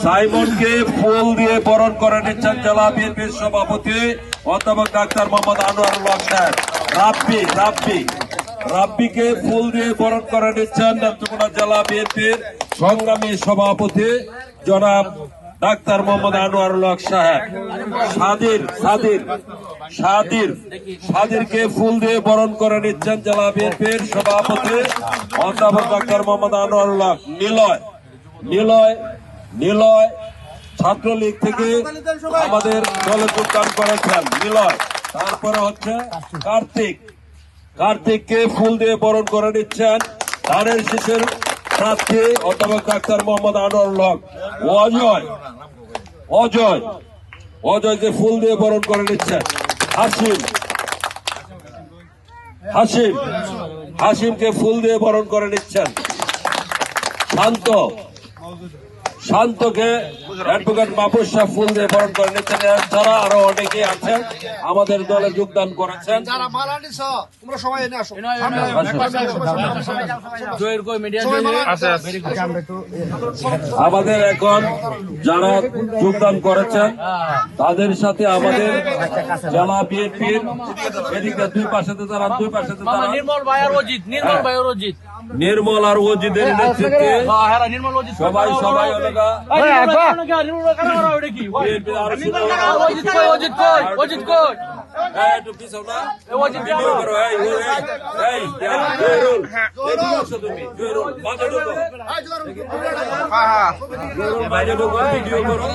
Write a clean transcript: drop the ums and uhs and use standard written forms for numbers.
সাইমনকে ফুল দিয়ে বরণ করে নিচ্ছেন জেলা বিএনপির সভাপতি অধ্যাপক ডাক্তার মোহাম্মদ আনোয়ারুল হক সাহেব। রাব্বিকে ফুল দিয়ে বরণ করে নিচ্ছেন নেত্রকোনা জেলা বিএনপির সংগ্রামী সভাপতি জনাব ডাক্তার মোহাম্মদ আনোয়ারুল হক সাহেব। সাদিরকে ফুল দিয়ে বরণ করে নিচ্ছেন জেলা বিএনপির সভাপতি অধ্যাপক ডাক্তার মোহাম্মদ আনোয়ারুল হক। নিলয় ছাত্রলীগ থেকে আমাদের দলে যোগদান করেছেন নিলয়। তারপরে হচ্ছে কার্তিককে ফুল দিয়ে বরণ করে নিচ্ছেন ধানের শীষের প্রার্থী অধ্যাপক ডাক্তার মোহাম্মদ আনোয়ারুল হক। অজয়কে ফুল দিয়ে বরণ করে নিচ্ছেন হাসিমকে ফুল দিয়ে বরণ করে নিচ্ছেন শান্তকে অ্যাডভোকেট মাহফুজ শাহ ফুল দিয়ে বরণ করে নিচ্ছেন। এছাড়া আরো অনেকে আছেন আমাদের দলে যোগদান করেছেন। আমাদের এখন যারা যোগদান করেছেন তাদের সাথে আমাদের জেলা বিএনপির এদিকে দুই পাশে নির্মল আর অজিতের নেতৃত্বে সবাই ভিডিও করো।